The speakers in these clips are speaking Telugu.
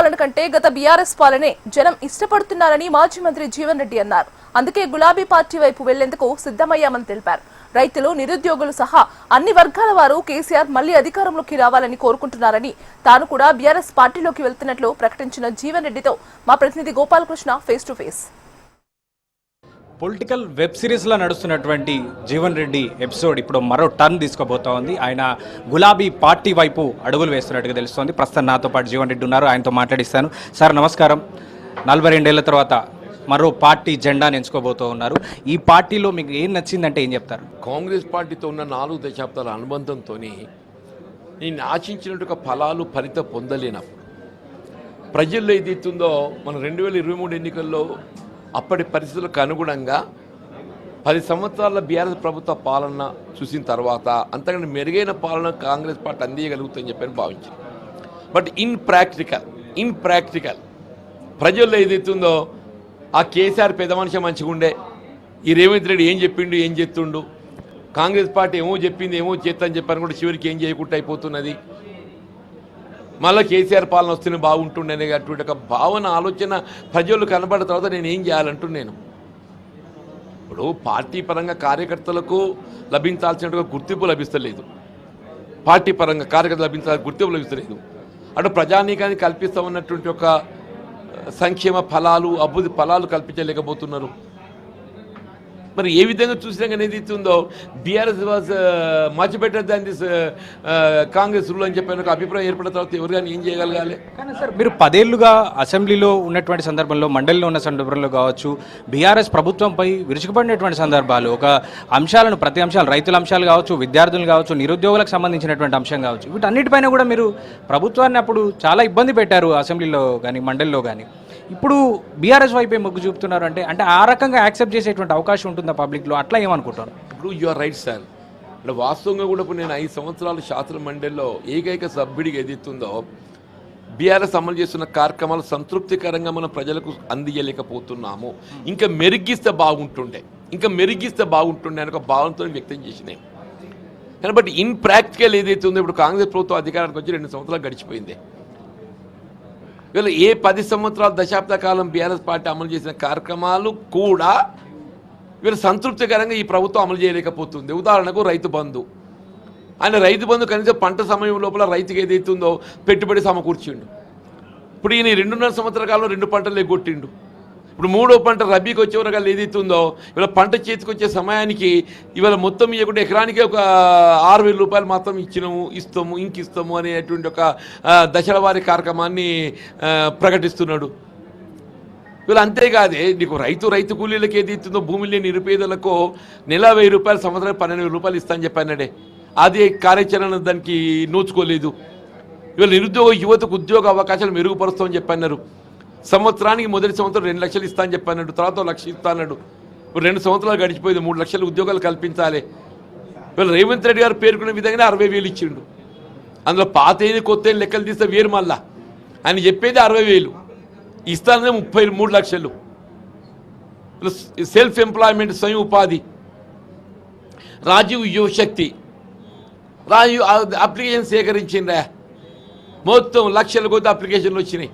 పాలన కంటే గత బీఆర్ఎస్ పాలనే జనం ఇష్టపడుతున్నారని మాజీ మంత్రి జీవన్ రెడ్డి అన్నారు. అందుకే గులాబీ పార్టీ వైపు వెళ్లేందుకు సిద్ధమయ్యామని తెలిపారు. రైతులు, నిరుద్యోగులు సహా అన్ని వర్గాల వారు కేసీఆర్ మళ్లీ అధికారంలోకి రావాలని కోరుకుంటున్నారని, తాను కూడా బీఆర్ఎస్ పార్టీలోకి వెళ్తున్నట్లు ప్రకటించిన జీవన్ రెడ్డితో మా ప్రతినిధి Gopalakrishna face to face. Political web సిరీస్లో నడుస్తున్నటువంటి జీవన్ రెడ్డి ఎపిసోడ్ ఇప్పుడు మరో టర్న్ తీసుకోబోతా ఉంది. ఆయన గులాబీ పార్టీ వైపు అడుగులు వేస్తున్నట్టుగా తెలుస్తోంది. ప్రస్తుతం నాతో పాటు జీవన్ రెడ్డి ఉన్నారు, ఆయనతో మాట్లాడిస్తాను. సార్ నమస్కారం. 42 ఏళ్ల తర్వాత మరో పార్టీ జెండాను ఎంచుకోబోతూ ఉన్నారు. ఈ పార్టీలో మీకు ఏం నచ్చిందంటే ఏం చెప్తారు? కాంగ్రెస్ పార్టీతో ఉన్న 4 దశాబ్దాల అనుబంధంతో నేను ఆశించినట్టుగా ఫలాలు ఫలితం పొందలేనప్పుడు ప్రజల్లో ఏదైతుందో మన 2023 ఎన్నికల్లో అప్పటి పరిస్థితులకు అనుగుణంగా 10 సంవత్సరాల బీఆర్ఎస్ ప్రభుత్వ పాలన చూసిన తర్వాత అంతకంటే మెరుగైన పాలన కాంగ్రెస్ పార్టీ అందియగలుగుతుందని చెప్పని భావించింది. బట్ ఇన్ ప్రాక్టికల్ ప్రజల్లో ఏదైతుందో ఆ కేసీఆర్ పెద్ద మనిషి మంచిగా ఉండే, ఈ రేవంత్ రెడ్డి ఏం చెప్పిండు ఏం చేస్తుండు, కాంగ్రెస్ పార్టీ ఏమో చెప్పింది ఏమో చేస్తాని చెప్పని కూడా చివరికి ఏం చేయకుండా అయిపోతున్నది, మళ్ళీ కేసీఆర్ పాలన వస్తేనే బాగుంటుండే అటువంటి ఒక భావన ఆలోచన ప్రజలు కనబడిన తర్వాత నేను ఏం చేయాలంటున్నాను. ఇప్పుడు పార్టీ పరంగా కార్యకర్తలకు లభించాల్సినట్టుగా గుర్తింపు లభిస్తలేదు, పార్టీ పరంగా కార్యకర్తలు లభించాల్సిన గుర్తింపు లభిస్తలేదు. అటు ప్రజానీకానికి కల్పిస్తామన్నటువంటి ఒక సంక్షేమ ఫలాలు, అభివృద్ధి ఫలాలు కల్పించలేకపోతున్నారు. మరి ఏ విధంగా చూసినా కానీ ఏదైతే ఉందో BRS was much better than this Congress rule అని చెప్పిన ఒక అభిప్రాయం ఏర్పడిన తర్వాత ఎవరు కానీ ఏం చేయగలగాలి? కానీ సార్, మీరు 10 ఏళ్లుగా అసెంబ్లీలో ఉన్నటువంటి సందర్భంలో, మండలిలో ఉన్న సందర్భంలో కావచ్చు, బీఆర్ఎస్ ప్రభుత్వంపై విరుచుకుపడినటువంటి సందర్భాలు, ఒక అంశాలను, ప్రతి అంశాలు, రైతుల అంశాలు కావచ్చు, విద్యార్థులు కావచ్చు, నిరుద్యోగులకు సంబంధించినటువంటి అంశం కావచ్చు, వీటన్నిటిపైన కూడా మీరు ప్రభుత్వాన్ని అప్పుడు చాలా ఇబ్బంది పెట్టారు అసెంబ్లీలో కానీ మండలిలో కానీ. ఇప్పుడు బీఆర్ఎస్ వైపే మొగ్గు చూపుతున్నారు అంటే ఆ రకంగా యాక్సెప్ట్ చేసేటువంటి అవకాశం ఉంటుందా పబ్లిక్లో? అట్లా ఏమనుకుంటారు? ఇప్పుడు యు ఆర్ రైట్ సార్. అంటే వాస్తవంగా కూడా ఇప్పుడు నేను 5 సంవత్సరాలు శాసన మండలిలో ఏకైక సభ్యుడిగా ఏదైతుందో బీఆర్ఎస్ అమలు చేస్తున్న కార్యక్రమాలు సంతృప్తికరంగా మనం ప్రజలకు అందించలేకపోతున్నాము, ఇంకా మెరుగిస్తే బాగుంటుండే అని ఒక భావనతో వ్యక్తం చేసినాయి. కానీ బట్ ఇన్ ప్రాక్టికల్ ఏదైతే ఉందో ఇప్పుడు కాంగ్రెస్ ప్రభుత్వం అధికారానికి వచ్చి 2 సంవత్సరాలు గడిచిపోయింది. వీళ్ళు ఏ 10 సంవత్సరాల దశాబ్ద కాలం బీఆర్ఎస్ పార్టీ అమలు చేసిన కార్యక్రమాలు కూడా వీళ్ళు సంతృప్తికరంగా ఈ ప్రభుత్వం అమలు చేయలేకపోతుంది. ఉదాహరణకు రైతు బంధు, రైతు బంధు కనీసం పంట సమయం లోపల రైతుకి ఏదైతుందో పెట్టుబడి సమకూర్చిండు. ఇప్పుడు ఈయన 2.5 సంవత్సరాల కాలంలో 2 పంటలు ఎగ్గొట్టిండు. ఇప్పుడు 3వ పంట రబీకి వచ్చే వరకు ఏదైతుందో ఇవాళ పంట చేతికి వచ్చే సమయానికి ఇవాళ మొత్తం ఇవ్వకుండా ఎకరానికి ఒక 6,000 రూపాయలు మాత్రం ఇస్తాము అనేటువంటి ఒక దశల వారి కార్యక్రమాన్ని ప్రకటిస్తున్నాడు. వీళ్ళు అంతేకాదే నీకు రైతు కూలీలకు ఏదైతుందో భూమి లేని నిరుపేదలకు నెల 1,000 రూపాయలు, సంవత్సరం 12,000 రూపాయలు ఇస్తానని చెప్పానడే, అది కార్యాచరణ దానికి నోచుకోలేదు. ఇవాళ నిరుద్యోగ యువతకు ఉద్యోగ అవకాశాలు మెరుగుపరుస్తామని చెప్పన్నారు. సంవత్సరానికి మొదటి సంవత్సరం 2 లక్షలు ఇస్తా అని చెప్పాడు, తర్వాత 1 లక్ష ఇస్తా అన్నాడు. ఇప్పుడు 2 సంవత్సరాలు గడిచిపోయింది, 3 లక్షల ఉద్యోగాలు కల్పించాలి. వీళ్ళు రేవంత్ రెడ్డి గారు పేర్కొన్న విధంగానే 60,000 ఇచ్చిండు. అందులో పాత కొత్త లెక్కలు తీస్తే వేరు, మళ్ళా ఆయన చెప్పేది 60,000 ఇస్తాననే 33 లక్షలు. సెల్ఫ్ ఎంప్లాయ్మెంట్, స్వయం ఉపాధి, రాజీవ్ యువశక్తి, రాజీవ్ అప్లికేషన్ సేకరించిండ్రా, మొత్తం లక్షల కొద్ది అప్లికేషన్లు వచ్చినాయి.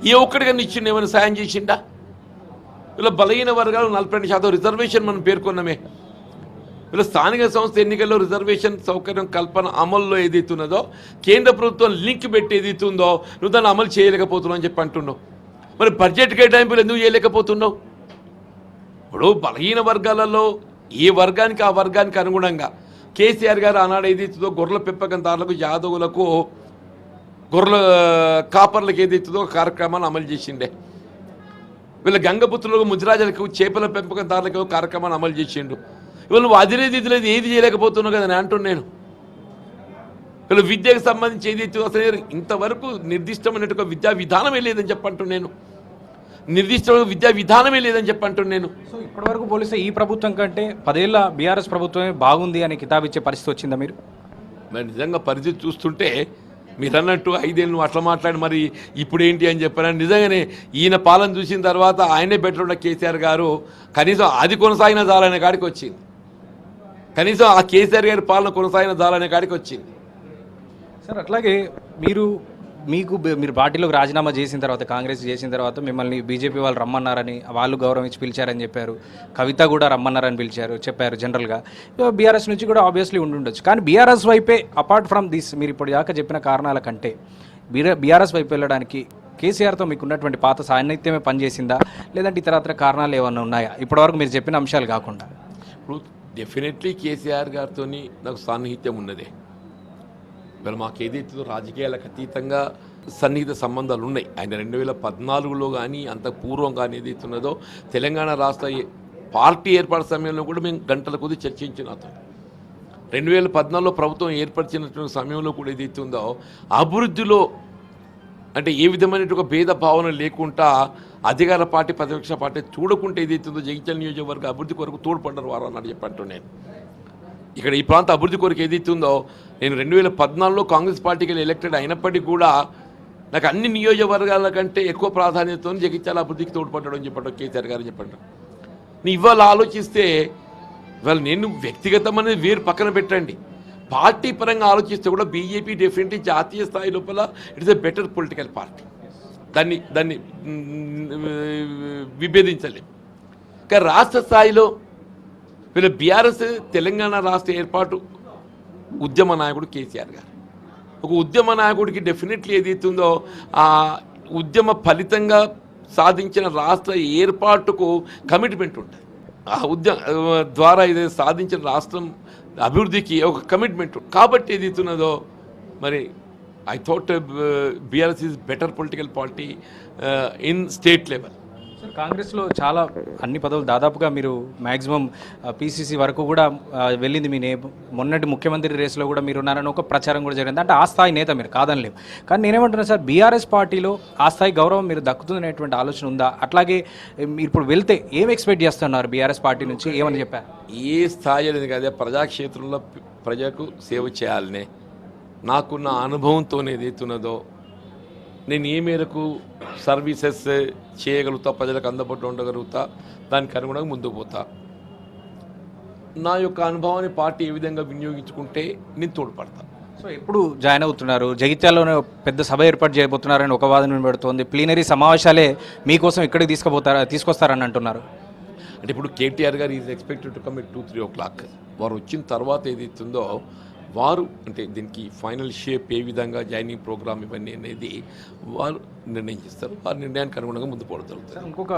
ఏ ఒక్కడిగా ఇచ్చిండు, ఏమైనా సాయం చేసిండా? ఇలా బలహీన వర్గాలు 42% రిజర్వేషన్ మనం పేర్కొన్నామే. ఇలా స్థానిక సంస్థ ఎన్నికల్లో రిజర్వేషన్ సౌకర్యం కల్పన అమల్లో ఏదైతున్నదో కేంద్ర ప్రభుత్వం లింక్ పెట్టి ఏదైతుందో నువ్వు దాన్ని అమలు చేయలేకపోతున్నావు అని చెప్పి అంటున్నావు. మరి బడ్జెట్ కేటాయింపులు ఎందుకు చేయలేకపోతున్నావు? ఇప్పుడు బలహీన వర్గాలలో ఏ వర్గానికి ఆ వర్గానికి అనుగుణంగా కేసీఆర్ గారు ఆనాడు ఏదైతుందో గొర్రెల పెంపకందారులకు, యాదవులకు, గొర్రెల కాపర్లకు ఏదైతుందో కార్యక్రమాన్ని అమలు చేసిండే. వీళ్ళ గంగపుత్రులకు, ముదిరాజులకు, చేపల పెంపకందారులకు కార్యక్రమాన్ని అమలు చేసిండు. వీళ్ళు నువ్వు అది లేదు ఇది లేదు ఏది చేయలేకపోతున్నావు కదా నేను అంటున్నాను. వీళ్ళు విద్యకు సంబంధించి ఏదైతే అసలు ఇంతవరకు నిర్దిష్టమైనట్టుగా విద్యా విధానమే లేదని చెప్పంటున్నాను. సో ఇప్పటివరకు పోలిస్తే ఈ ప్రభుత్వం కంటే 10 ఏళ్ల బీఆర్ఎస్ ప్రభుత్వమే బాగుంది అని కితాబిచ్చే పరిస్థితి వచ్చిందా? మీరు మరి నిజంగా పరిస్థితి చూస్తుంటే మీరు అన్నట్టు 5 ఏళ్ళు అట్లా మాట్లాడి మరి ఇప్పుడు ఏంటి అని చెప్పాను. నిజంగానే ఈయన పాలన చూసిన తర్వాత ఆయనే బెటర్ ఉన్న కేసీఆర్ గారు కనీసం అది కొనసాగిన జాలనే కాడికి వచ్చింది. కనీసం ఆ కేసీఆర్ గారి పాలన కొనసాగిన జాలనే కాడికి వచ్చింది. సార్ అట్లాగే మీరు మీరు పార్టీలోకి రాజీనామా చేసిన తర్వాత, కాంగ్రెస్ చేసిన తర్వాత మిమ్మల్ని బీజేపీ వాళ్ళు రమ్మన్నారని, వాళ్ళు గౌరవించి పిలిచారని చెప్పారు. కవిత కూడా రమ్మన్నారని చెప్పారు జనరల్గా. బీఆర్ఎస్ నుంచి కూడా ఆబ్వియస్లీ ఉండుండొచ్చు. కానీ బీఆర్ఎస్ వైపే అపార్ట్ ఫ్రమ్ దిస్ మీరు ఇప్పుడు దాకా చెప్పిన కారణాల కంటే బీఆర్ఎస్ వైపు వెళ్ళడానికి కేసీఆర్తో మీకు ఉన్నటువంటి పాత సాన్నిధ్యమే పనిచేసిందా, లేదంటే ఇతరత్ర కారణాలు ఏమైనా ఉన్నాయా ఇప్పటివరకు మీరు చెప్పిన అంశాలు కాకుండా? ఇప్పుడు డెఫినెట్లీ కేసీఆర్ గారితో నాకు సాన్నిహిత్యం ఉన్నదే. ఇవాళ మాకు ఏదైతుందో రాజకీయాలకు అతీతంగా సన్నిహిత సంబంధాలు ఉన్నాయి. ఆయన 2014లో కానీ అంత పూర్వం కానీ ఏదైతున్నదో తెలంగాణ రాష్ట్ర పార్టీ ఏర్పాటు సమయంలో కూడా మేము గంటల కొద్ది చర్చించిన అతను. 2014లో ప్రభుత్వం ఏర్పరిచినటువంటి సమయంలో కూడా ఏదైతుందో అభివృద్ధిలో అంటే ఏ విధమైన ఒక భేద భావన లేకుండా అధికార పార్టీ ప్రతిపక్ష పార్టీ చూడకుంటే ఏదైతుందో జగిత్యాల నియోజకవర్గ అభివృద్ధి కొరకు తోడ్పడ్డారు వారు అన్నట్టు చెప్పంటూ నేను ఇక్కడ ఈ ప్రాంత అభివృద్ధి కొరకు ఏదైతుందో నేను 2014లో కాంగ్రెస్ పార్టీకి ఎలక్టెడ్ అయినప్పటికీ కూడా నాకు అన్ని నియోజకవర్గాల కంటే ఎక్కువ ప్రాధాన్యతతో జగిత్యాల అభివృద్ధికి తోడ్పడ్డాడు అని చెప్పండి కేసీఆర్ గారు చెప్పండి. నీ ఇవాళ ఆలోచిస్తే ఇవాళ నేను వ్యక్తిగతం అనేది వేరు పక్కన పెట్టండి, పార్టీ పరంగా ఆలోచిస్తే కూడా బీజేపీ డెఫినెట్లీ జాతీయ స్థాయి లోపల it's a better political party. దాన్ని విభేదించలేము. కానీ రాష్ట్ర స్థాయిలో వీళ్ళ బీఆర్ఎస్ తెలంగాణ రాష్ట్ర ఏర్పాటు ఉద్యమ నాయకుడు కేసీఆర్ గారు. ఒక ఉద్యమ నాయకుడికి డెఫినెట్లీ ఏదైతుందో ఆ ఉద్యమ ఫలితంగా సాధించిన రాష్ట్ర ఏర్పాటుకు కమిట్మెంట్ ఉంటుంది. ఆ ఉద్యమ ద్వారా ఇది సాధించిన రాష్ట్రం అభివృద్ధికి ఒక కమిట్మెంట్. కాబట్టి ఏదైతున్నదో మరి I thought BRS is better political party in state level. Sir, కాంగ్రెస్లో చాలా అన్ని పదవులు దాదాపుగా మీరు మ్యాక్సిమం పీసీసీ వరకు కూడా వెళ్ళింది. మీ మొన్నటి ముఖ్యమంత్రి రేసులో కూడా మీరు ఉన్నారని ఒక ప్రచారం కూడా జరిగింది. అంటే ఆ స్థాయి నేత మీరు కాదనిలేము. కానీ నేనేమంటున్నాను సార్, బీఆర్ఎస్ పార్టీలో ఆ స్థాయి గౌరవం మీరు దక్కుతుందనేటువంటి ఆలోచన ఉందా? అట్లాగే మీరు ఇప్పుడు వెళ్తే ఏం ఎక్స్పెక్ట్ చేస్తున్నారు బీఆర్ఎస్ పార్టీ నుంచి? ఏమని చెప్పారు? ఏ స్థాయి అనేది కాదే, ప్రజాక్షేత్రంలో ప్రజలకు సేవ చేయాలనే నాకున్న అనుభవంతో ఏదైతున్నదో నేను ఏ మేరకు సర్వీసెస్ చేయగలుగుతా, ప్రజలకు అందుబాటులో ఉండగలుగుతా, దానికి అనుగుణంగా ముందుకు పోతా. నా యొక్క అనుభవాన్ని పార్టీ ఏ విధంగా వినియోగించుకుంటే నేను తోడ్పడతా. సో ఎప్పుడు జాయిన్ అవుతున్నారు? జగిత్యాల్లోనే పెద్ద సభ ఏర్పాటు చేయబోతున్నారని ఒక వాదన పెడుతోంది. ప్లీనరీ సమావేశాలే మీకోసం ఇక్కడికి తీసుకొస్తారని అంటున్నారు. అంటే ఇప్పుడు కేటీఆర్ గారు is expected to come at 2-3 o'clock. వారు వచ్చిన తర్వాత ఏదైతుందో వారు అంటే దీనికి ఫైనల్ షేప్ ఏ విధంగా జాయినింగ్ ప్రోగ్రామ్ ఇవన్నీ అనేది వారు నిర్ణయం చేస్తారు. వారి నిర్ణయానికి అనుగుణంగా ముందు పోవడం. ఇంకొక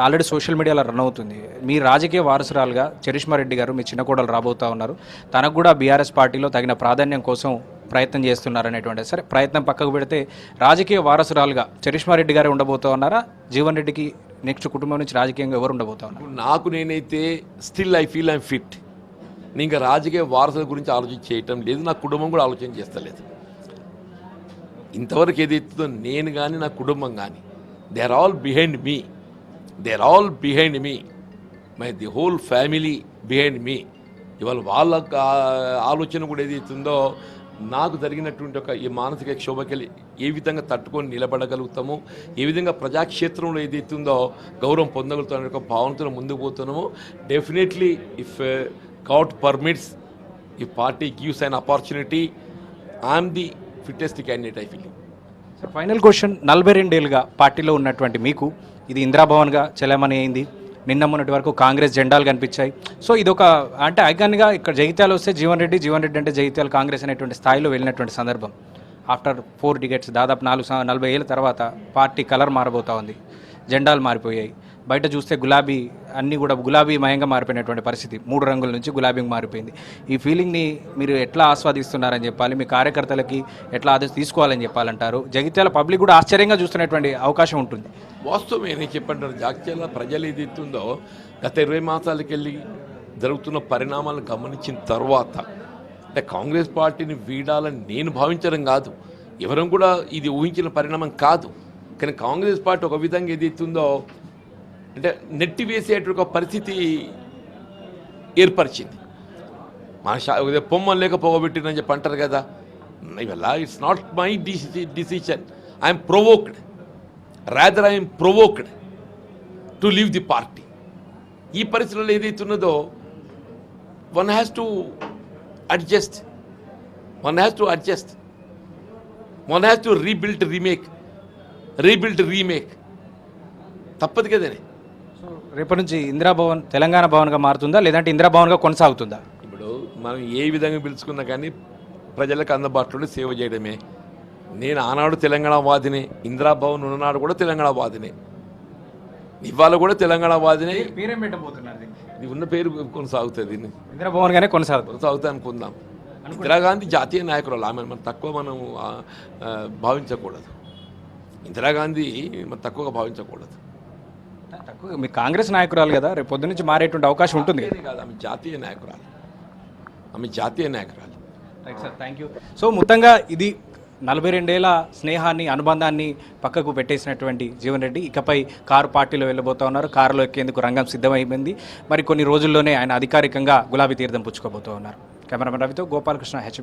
ఆల్రెడీ సోషల్ మీడియాలో రన్ అవుతుంది, మీ రాజకీయ వారసురాలుగా చరిష్మా రెడ్డి గారు మీ చిన్న కోడలు రాబోతూ ఉన్నారు. తనకు కూడా బీఆర్ఎస్ పార్టీలో తగిన ప్రాధాన్యం కోసం ప్రయత్నం చేస్తున్నారు అనేటువంటి. సరే, ప్రయత్నం పక్కకు పెడితే రాజకీయ వారసురాలుగా చరిష్మా రెడ్డి గారే ఉండబోతూ ఉన్నారా? జీవన్ రెడ్డికి నెక్స్ట్ కుటుంబం నుంచి రాజకీయంగా ఎవరు ఉండబోతా ఉన్నారు? నాకు నేనైతే still I feel I'm fit. నేను ఇంకా రాజకీయ వారసుల గురించి ఆలోచన చేయటం లేదు, నా కుటుంబం కూడా ఆలోచన చేస్తలేదు. ఇంతవరకు ఏదైతుందో నేను కానీ నా కుటుంబం కానీ they are all behind me the whole family behind me. ఇవాళ వాళ్ళ ఆలోచన కూడా ఏదైతుందో నాకు జరిగినటువంటి ఒక ఈ మానసిక క్షోభకెళ్ళి ఏ విధంగా తట్టుకొని నిలబడగలుగుతామో, ఏ విధంగా ప్రజాక్షేత్రంలో ఏదైతుందో గౌరవం పొందగలుగుతామనే ఒక భావనతో ముందుకు పోతున్నామో. Definitely if God permits, if party gives an opportunity, I am the fittest candidate, I feel. Sir, final question. 42 ఏళ్ళుగా పార్టీలో ఉన్నటువంటి మీకు ఇది ఇందిరాభవన్గా చలామణి అయింది. నిన్న మొన్నటి వరకు కాంగ్రెస్ జెండాలు కనిపించాయి. సో ఇదొక అంటే ఐకాన్గా ఇక్కడ జగిత్యాల వస్తే జీవన్ రెడ్డి అంటే జగిత్యాల కాంగ్రెస్ అనేటువంటి స్థాయిలో వెళ్ళినటువంటి సందర్భం. ఆఫ్టర్ 4 decades దాదాపు 40 ఏళ్ళ తర్వాత పార్టీ కలర్ మారబోతూ ఉంది. జెండాలు మారిపోయాయి. బయట చూస్తే గులాబీ అన్నీ కూడా గులాబీమయంగా మారిపోయినటువంటి పరిస్థితి. 3 రంగుల నుంచి గులాబీకి మారిపోయింది. ఈ ఫీలింగ్ని మీరు ఎట్లా ఆస్వాదిస్తున్నారని చెప్పాలి, మీ కార్యకర్తలకి ఎట్లా తీసుకోవాలని చెప్పాలంటారు? జగిత్యాల పబ్లిక్ కూడా ఆశ్చర్యంగా చూస్తున్నటువంటి అవకాశం ఉంటుంది. వాస్తవం ఏమని చెప్పంటారు, జగిత్యాల ప్రజలు ఏది ఇస్తుందో గత 20 మాసాలకి వెళ్ళి జరుగుతున్న పరిణామాలను గమనించిన తర్వాత అంటే కాంగ్రెస్ పార్టీని వీడాలని నేను భావించడం కాదు, ఎవరం కూడా ఇది ఊహించిన పరిణామం కాదు. కానీ కాంగ్రెస్ పార్టీ ఒక విధంగా ఏది ఇస్తుందో అంటే నెట్టివేసేటువంటి ఒక పరిస్థితి ఏర్పరిచింది. మన పొమ్మలు లేక పోగబెట్టినని చెప్పి అంటారు కదా. ఇవల్ల it's not my decision, I'm provoked, rather I'm provoked to leave the party. ఈ పరిస్థితుల్లో ఏదైతున్నదో one has to adjust. One has to rebuild remake తప్పదు కదనే. సో రేపటి నుంచి ఇందిరాభవన్ తెలంగాణ భవన్గా మారుతుందా లేదంటే ఇందిరాభవన్గా కొనసాగుతుందా? ఇప్పుడు మనం ఏ విధంగా పిలుచుకున్నా కానీ ప్రజలకు అందుబాటులో సేవ చేయడమే. నేను ఆనాడు తెలంగాణ వాదినే, ఇందిరాభవన్ ఉన్ననాడు కూడా తెలంగాణ వాదినే, ఇవాళ కూడా తెలంగాణ వాదినే. పేరేం పెట్టబోతున్నారు? ఇది ఉన్న పేరు కొనసాగుతుంది, ఇందిరాభవన్గానే కొనసాగుతుంది అనుకుందాం. ఇందిరాగాంధీ జాతీయ నాయకురాలు, ఆమె మనం తక్కువ భావించకూడదు. ఇందిరాగాంధీ మనం తక్కువగా భావించకూడదు. తక్కువ మీ కాంగ్రెస్ నాయకురాలు కదా, రేపు పొద్దు నుంచి మారేటువంటి అవకాశం ఉంటుంది కదా. కాదు, ఆమె జాతీయ నాయకురాలు. Right sir, thank you. So మొత్తంగా ఇది 42 ఏళ్ల స్నేహాన్ని అనుబంధాన్ని పక్కకు పెట్టేసినటువంటి జీవన్ రెడ్డి ఇకపై కారు పార్టీలో వెళ్ళబోతా ఉన్నారు. కారులో ఎక్కేందుకు రంగం సిద్ధమైపోయింది. మరి కొన్ని రోజుల్లోనే ఆయన అధికారికంగా గులాబీ తీర్థం పుచ్చుకోబోతూ ఉన్నారు. కెమెరామెన్ రవితో గోపాలకృష్ణ, హెచ్.